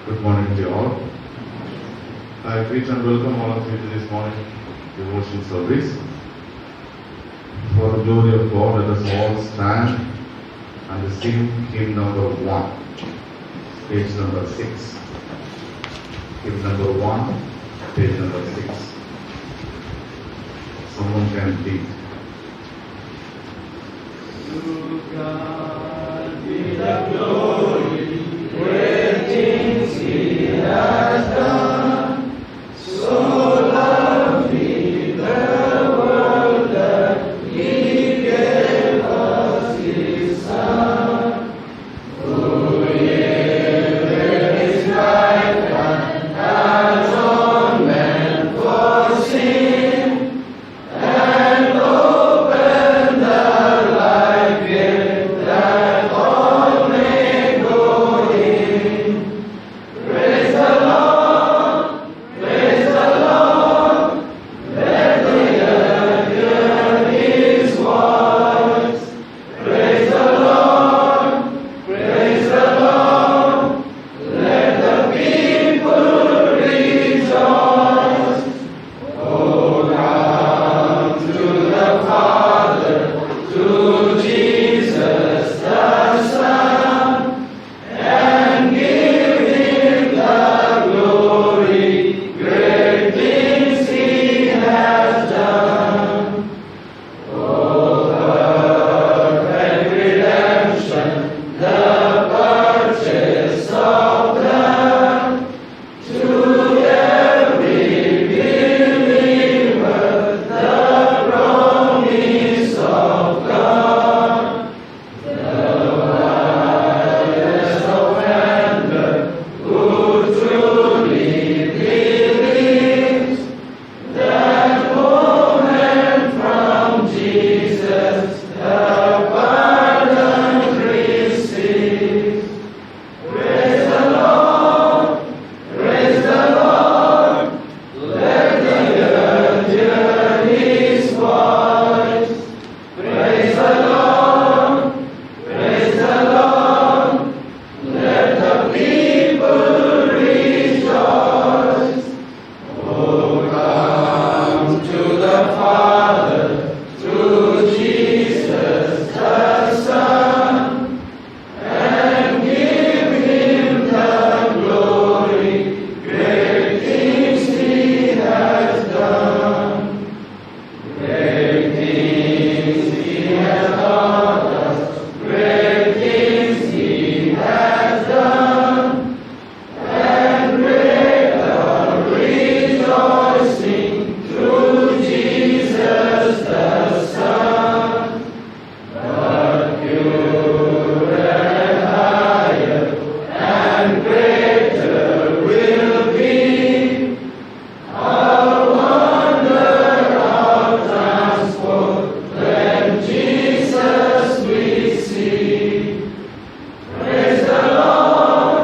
Good morning to you all. I greet and welcome all of you to this morning devotion service. For the glory of God, let us all stand and sing hymn number 1, page number 6. Hymn number 1, page number 6. Someone can lead. To God be the glory, great things He has done. So lovely the world that He gave us His Son, who gave His life and atonement for sin, and opened the life gate that all may go in. Praise the Lord, praise the Lord, let the earth hear His voice. Praise the Lord, let the people rejoice. Oh, come to the Father, to Jesus the Son, and give Him the glory, great things He has done. Oh, perfect redemption, the purchase of blood, to every believer, the promise of God. The widest offender who truly believes that moment from Jesus the pardon receives. Praise the Lord, let the earth hear His voice. Praise the Lord, let the people rejoice. Oh, come to the Father, through Jesus the Son, and give Him the glory, great things He has done. Great things He has taught us, great things He has done, and greater rejoicing through Jesus the Son. But purer and higher and greater will be our wonder of transport when Jesus we see. Praise the Lord,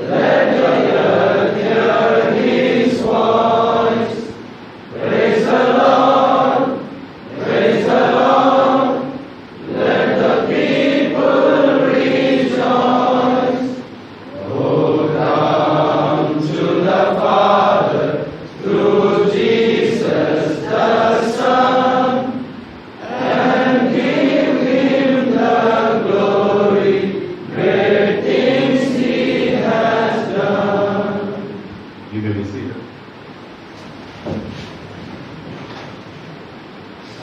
let the earth hear His voice. Praise the Lord, let the people rejoice. Oh, come to the Father, through Jesus the Son, and give Him the glory, great things He has done. You may be seated.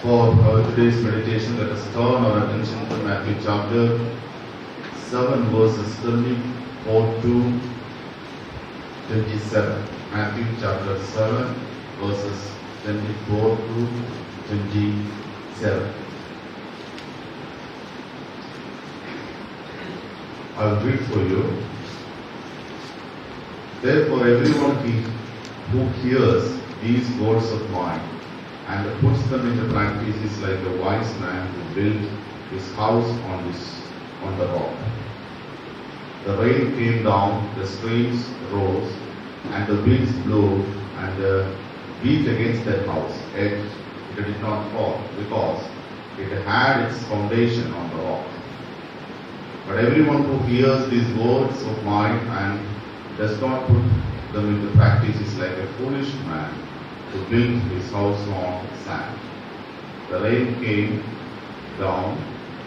For our today's meditation, let us turn our attention to Matthew chapter 7, verses 24 to 27. Matthew chapter 7, verses 24 to 27. I will read for you. Therefore, everyone who hears these words of mine and puts them into practice is like a wise man who built his house on the rock. The rain came down, the streams rose, and the winds blew and beat against that house. Yet it did not fall, because it had its foundation on the rock. But everyone who hears these words of mine and does not put them into practice is like a foolish man who built his house on sand. The rain came down,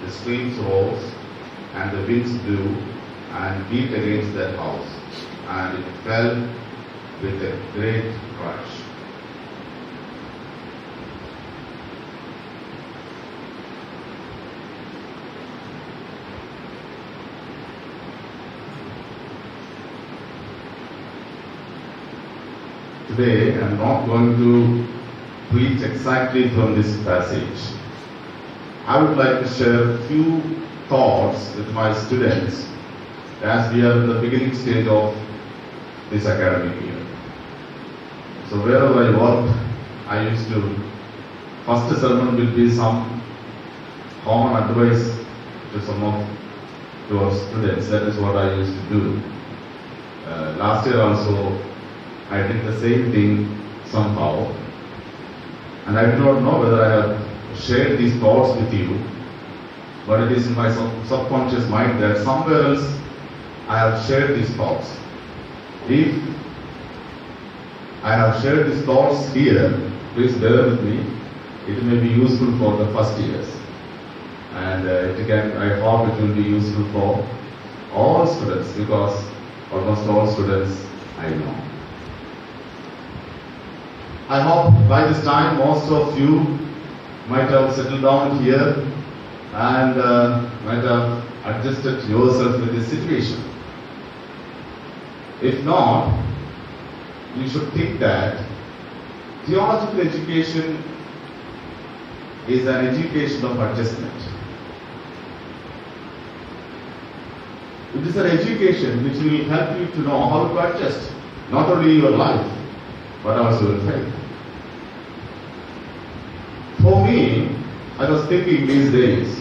the streams rose, and the winds blew and beat against that house, and it fell with a great crash. Today, I am not going to preach exactly from this passage. I would like to share a few thoughts with my students as we are in the beginning stage of this academic year. So wherever I worked, I used to, first sermon will be some common advice to our students. That is what I used to do. Last year also, I did the same thing somehow. And I do not know whether I have shared these thoughts with you, but it is in my subconscious mind that somewhere else I have shared these thoughts. If I have shared these thoughts here, please bear with me. It may be useful for the first years. And I hope it will be useful for all students, because almost all students I know. I hope by this time most of you might have settled down here and might have adjusted yourself with this situation. If not, you should think that theological education is an education of adjustment. It is an education which will help you to know how to adjust not only your life but also your faith. For me, I was thinking these days,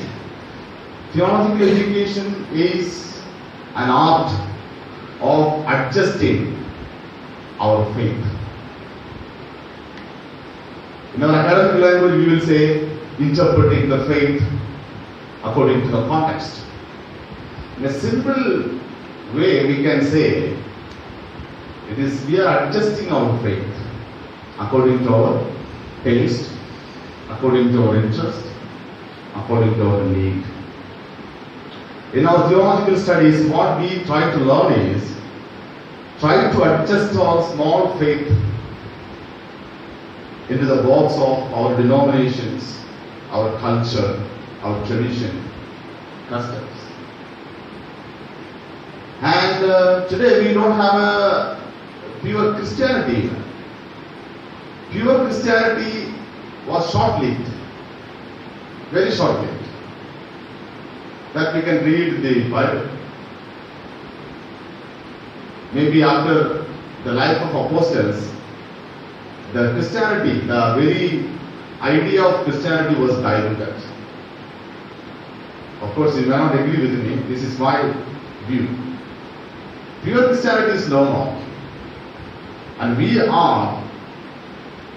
theological education is an art of adjusting our faith. In our academic language, we will say interpreting the faith according to the context. In a simple way, we can say we are adjusting our faith according to our taste, according to our interest, according to our need. In our theological studies, what we try to learn is try to adjust our small faith into the box of our denominations, our culture, our tradition, customs. And today we don't have a pure Christianity. Pure Christianity was short-lived, very short-lived. That we can read the Bible. Maybe after the life of apostles, the Christianity, the very idea of Christianity was diluted. Of course, you may not agree with me. This is my view. Pure Christianity is no more. And we are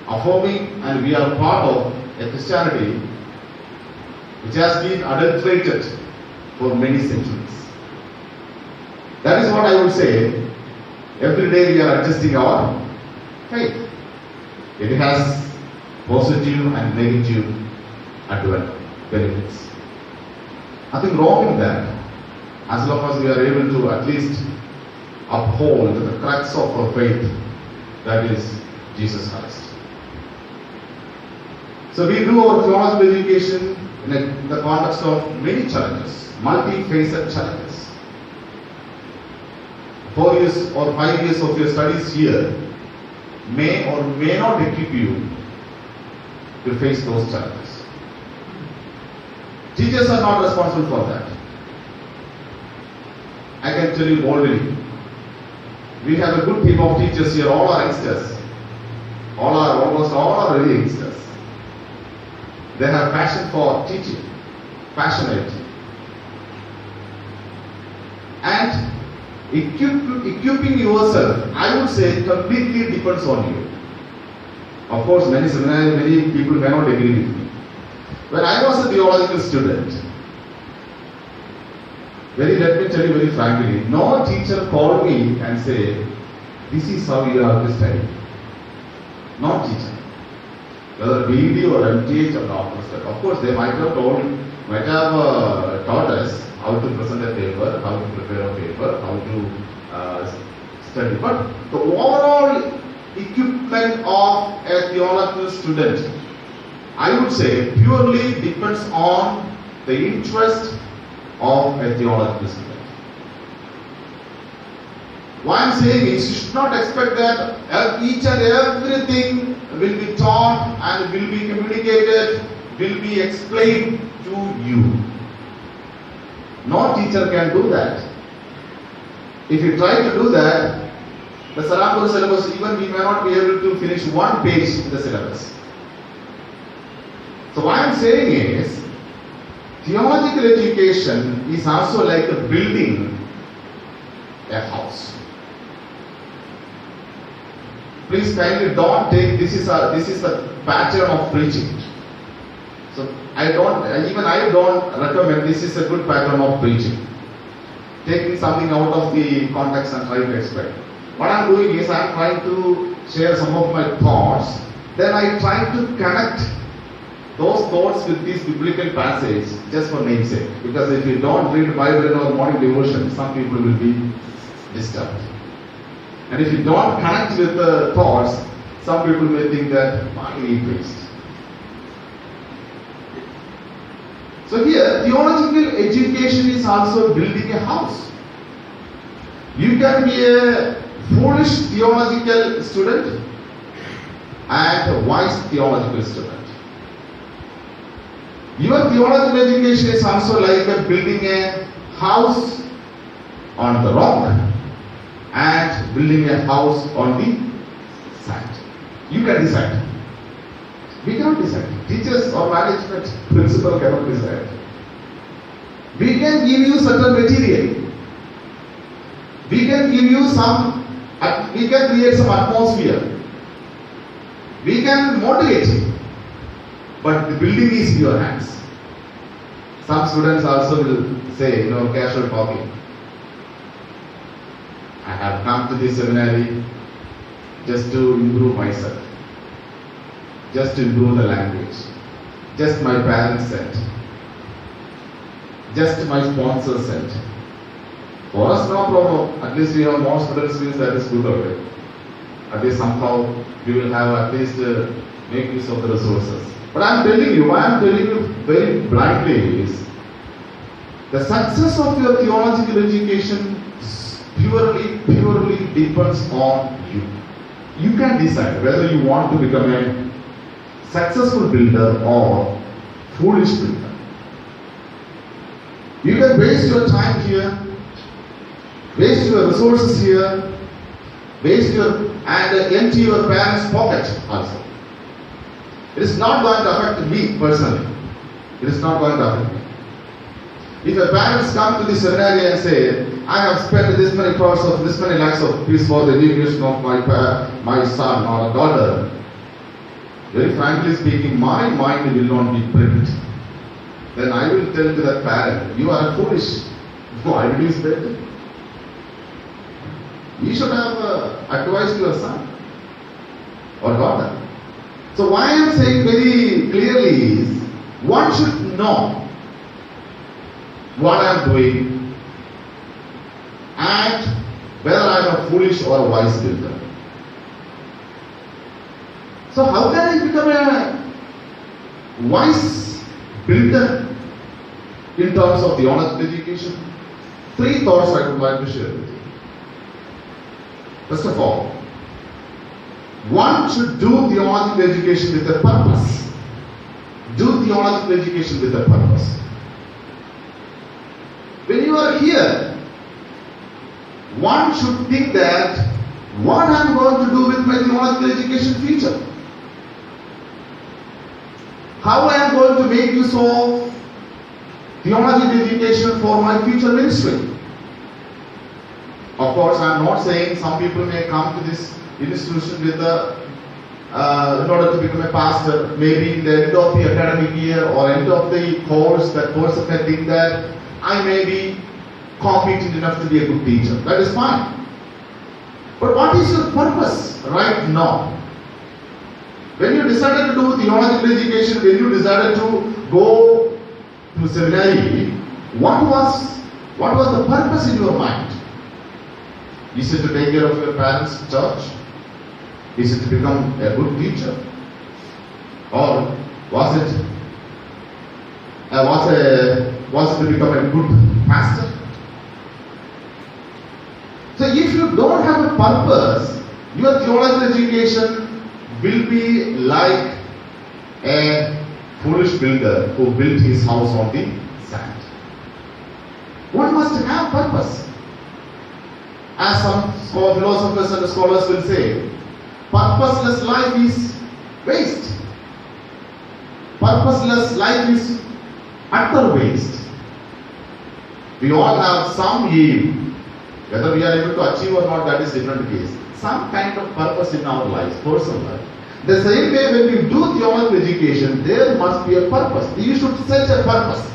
affirming and we are part of a Christianity which has been adulterated for many centuries. That is what I would say. Every day we are adjusting our faith. It has positive and negative benefits. Nothing wrong in that, as long as we are able to at least uphold the crux of our faith, that is Jesus Christ. So we do our theological education in the context of many challenges, multi-faced challenges. 4 years or 5 years of your studies here may or may not equip you to face those challenges. Teachers are not responsible for that. I can tell you boldly, we have a good team of teachers here, all are youngsters. Almost all are really youngsters. They have passion for teaching, passionate. And equipping yourself, I would say, completely depends on you. Of course, many people may not agree with me. When I was a theological student, Let me tell you very frankly, no teacher called me and say, this is how you have to study. No teacher. Whether BD or MTH or doctor. Of course, they might have taught us how to present a paper, how to prepare a paper, how to study. But the overall equipment of a theological student, I would say, purely depends on the interest of a theological student. What I am saying is, you should not expect that each and everything will be taught and will be communicated, will be explained to you. No teacher can do that. If you try to do that, the Sarapur syllabus, even we may not be able to finish one page in the syllabus. So what I am saying is, theological education is also like building a house. Please kindly don't take this is the pattern of preaching. So I don't recommend this is a good pattern of preaching. Taking something out of the context and trying to explain. What I am doing is I am trying to share some of my thoughts. Then I try to connect those thoughts with these biblical passages just for namesake. Because if you don't read the Bible in our morning devotion, some people will be disturbed. And if you don't connect with the thoughts, some people may think that I need priest. So here, theological education is also building a house. You can be a foolish theological student and a wise theological student. Your theological education is also like building a house on the rock and building a house on the sand. You can decide. We cannot decide. Teachers or management principal cannot decide. We can give you certain material. We can give you we can create some atmosphere. We can motivate you. But the building is in your hands. Some students also will say, casual talking. I have come to this seminary just to improve myself. Just to improve the language. Just my parents said. Just my sponsor said. For us, no problem. At least we have more students, that is good already. At least somehow we will have at least make use of the resources. But I am telling you very blindly is the success of your theological education purely depends on you. You can decide whether you want to become a successful builder or foolish builder. You can waste your time here, waste your resources here, and empty your parents' pocket also. It is not going to affect me personally. It is not going to affect me. If your parents come to the seminary and say, I have spent this many crores of this many lakhs of rupees for the education of my son or daughter, very frankly speaking, my mind will not be pricked. Then I will tell to that parent, you are foolish. Why did you spend it? You should have advised your son or daughter. So what I am saying very clearly is, one should know what I am doing and whether I am a foolish or a wise builder. So how can I become a wise builder in terms of theological education? 3 thoughts I would like to share with you. First of all, one should do theological education with a purpose. Do theological education with a purpose. When you are here, one should think that what I am going to do with my theological education future. How I am going to make use of theological education for my future ministry. Of course, I am not saying some people may come to this institution with in order to become a pastor, maybe in the end of the academic year or end of the course, that person can think that I may be competent enough to be a good teacher. That is fine. But what is your purpose right now? When you decided to do theological education, when you decided to go to seminary, what was the purpose in your mind? Is it to take care of your parents' church? Is it to become a good teacher? Or was it to become a good pastor? So if you don't have a purpose, your theological education will be like a foolish builder who built his house on the sand. One must have purpose. As some philosophers and scholars will say, purposeless life is waste. Purposeless life is utter waste. We all have some aim. Whether we are able to achieve or not, that is different case. Some kind of purpose in our lives, personal life. The same way when we do theological education, there must be a purpose. You should set a purpose.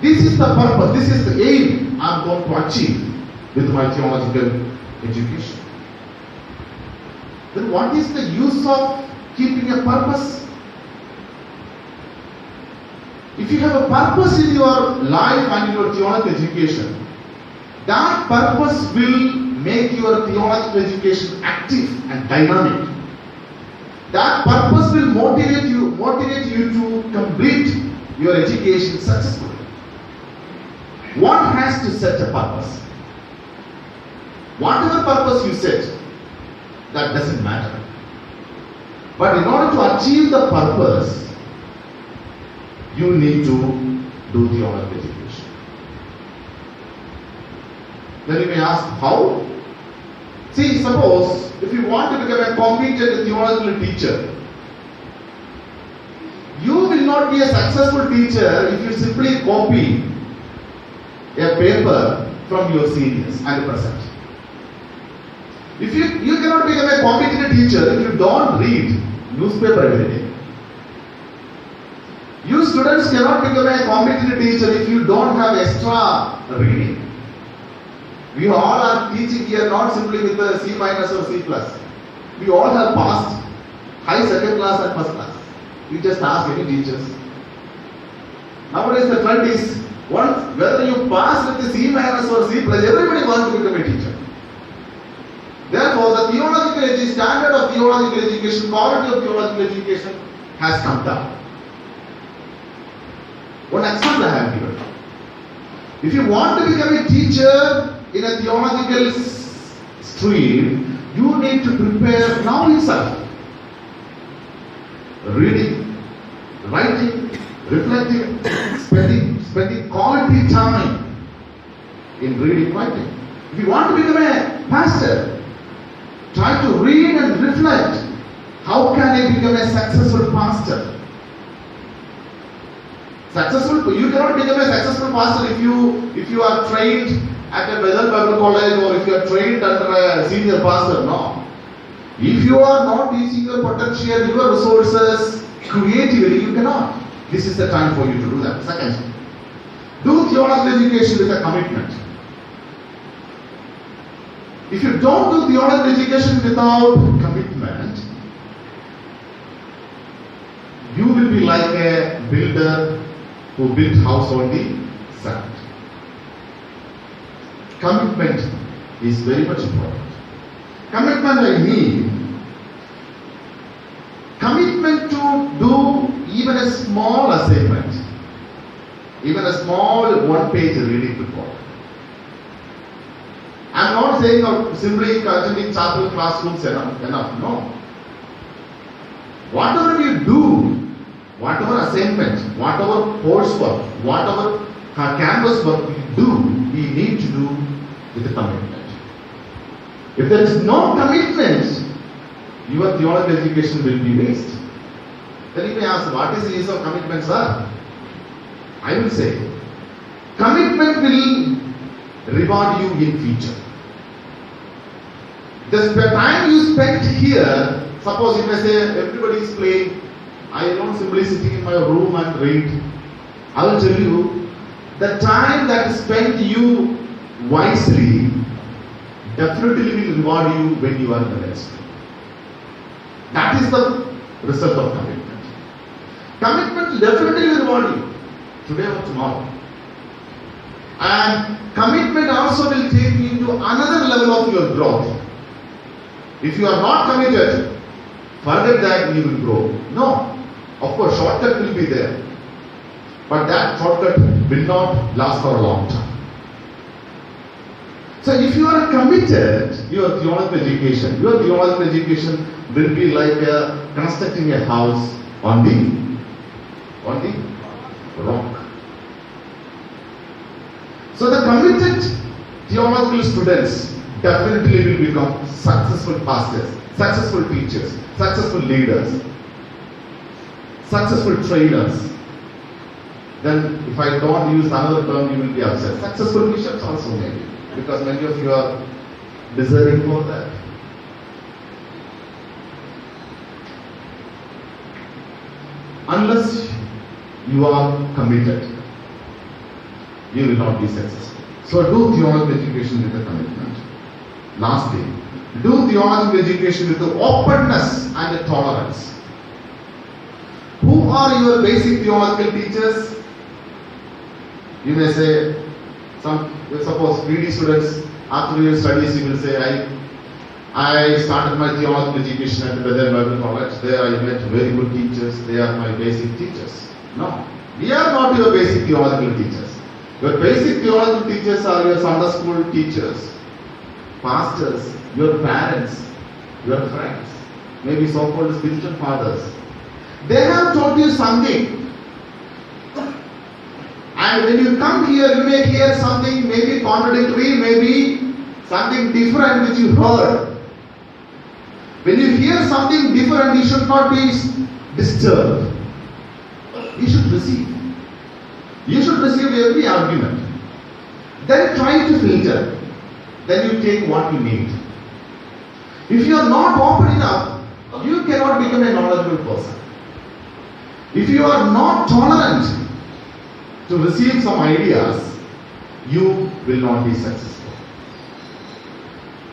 This is the purpose, this is the aim I am going to achieve with my theological education. Then what is the use of keeping a purpose? If you have a purpose in your life and in your theological education, that purpose will make your theological education active and dynamic. That purpose will motivate you to complete your education successfully. One has to set a purpose. Whatever purpose you set, that doesn't matter. But in order to achieve the purpose, you need to do theological education. Then you may ask, how? See, suppose if you want to become a competent theological teacher, you will not be a successful teacher if you simply copy a paper from your seniors and present. If you cannot become a competent teacher if you don't read newspaper every day. You students cannot become a competent teacher if you don't have extra reading. We all are teaching here not simply with a C- or C+. We all have passed high second class and first class. We just ask any teachers. Nowadays the trend is whether you pass with the C- or C+, everybody wants to become a teacher. Therefore, the theological standard of theological education, quality of theological education has come down. One example I have given. If you want to become a teacher in a theological stream, you need to prepare now itself. Reading, writing, reflecting, spending quality time in reading, writing. If you want to become a pastor, try to read and reflect. How can I become a successful pastor? You cannot become a successful pastor if you are trained at a Bethel Bible College or if you are trained under a senior pastor. No. If you are not using your potential, your resources creatively, you cannot. This is the time for you to do that. Second, do theological education with a commitment. If you don't do theological education without commitment, you will be like a builder who built house on the sand. Commitment is very much important. Commitment I mean commitment to do even a small assignment, even a small one-page reading report. I am not saying simply attending chapel classrooms enough. No. Whatever you do, whatever assignment, whatever coursework, whatever campus work we do, we need to do with a commitment. If there is no commitment, your theological education will be waste. Then you may ask, what is the use of commitment, sir? I will say, commitment will reward you in future. The time you spend here, suppose if I say everybody is playing, I am not simply sitting in my room and read. I will tell you, the time that is spent you wisely definitely will reward you when you are in the ministry. That is the result of commitment. Commitment will definitely reward you today or tomorrow. And commitment also will take you to another level of your growth. If you are not committed, forget that you will grow. No. Of course, shortcut will be there. But that shortcut will not last for a long time. So if you are committed, your theological education will be like constructing a house on the rock. So the committed theological students definitely will become successful pastors, successful teachers, successful leaders, successful trainers. Then if I don't use another term, you will be upset. Successful bishops also maybe, because many of you are deserving for that. Unless you are committed, you will not be successful. So do theological education with a commitment. Lastly, do theological education with the openness and the tolerance. Who are your basic theological teachers? You may say, suppose PhD students, after your studies, you will say, I started my theological education at Bethel Bible College. There I met very good teachers. They are my basic teachers. No, we are not your basic theological teachers. Your basic theological teachers are your Sunday school teachers, pastors, your parents, your friends, maybe so-called spiritual fathers. They have taught you something. And when you come here, you may hear something maybe contradictory, maybe something different which you heard. When you hear something different, you should not be disturbed. You should receive. You should receive every argument. Then try to filter. Then you take what you need. If you are not open enough, you cannot become a knowledgeable person. If you are not tolerant to receive some ideas, you will not be successful.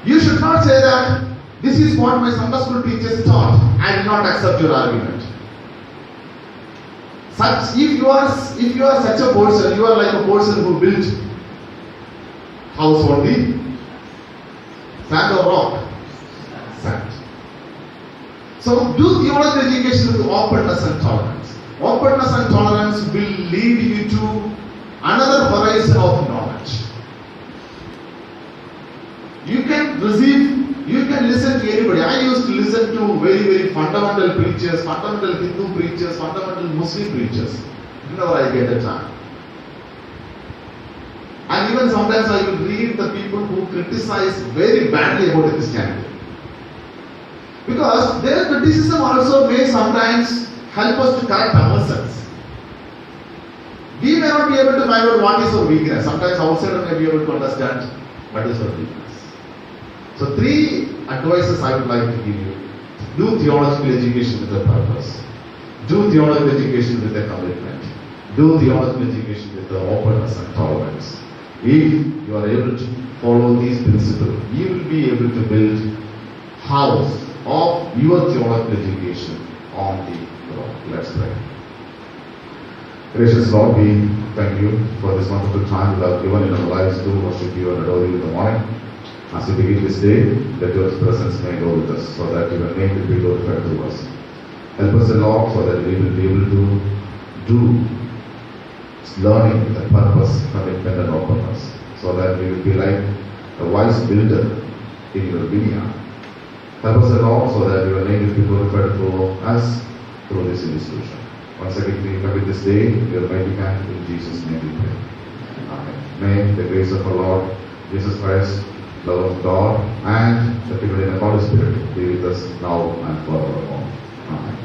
You should not say that this is what my Sunday school teachers taught. I will not accept your argument. If you are such a person, you are like a person who built house on the sand or rock. Sand. So do theological education with openness and tolerance. Openness and tolerance will lead you to another horizon of knowledge. You can listen to anybody. I used to listen to very, very fundamental preachers, fundamental Hindu preachers, fundamental Muslim preachers. Whenever I get a time. And even sometimes I will read the people who criticize very badly about Christianity. Because their criticism also may sometimes help us to correct ourselves. We may not be able to find out what is our weakness. Sometimes outsider may be able to understand what is our weakness. So 3 advices I would like to give you. Do theological education with a purpose. Do theological education with a commitment. Do theological education with the openness and tolerance. If you are able to follow these principles, you will be able to build house of your theological education on the rock. Let's pray. Gracious Lord, we thank you for this wonderful time you have given in our lives to worship you and adore you in the morning. As we begin this day, that your presence may go with us, so that your name will be glorified through us. Help us, Lord, so that we will be able to do learning with a purpose, commitment, and openness, so that we will be like a wise builder in your vineyard. Help us, Lord, so that your name will be glorified through us, through this institution. Once again, we commit this day in your mighty hand. In Jesus' name we pray. Amen. May the grace of our Lord Jesus Christ, love of God, and the people in the Holy Spirit be with us now and forevermore. Amen.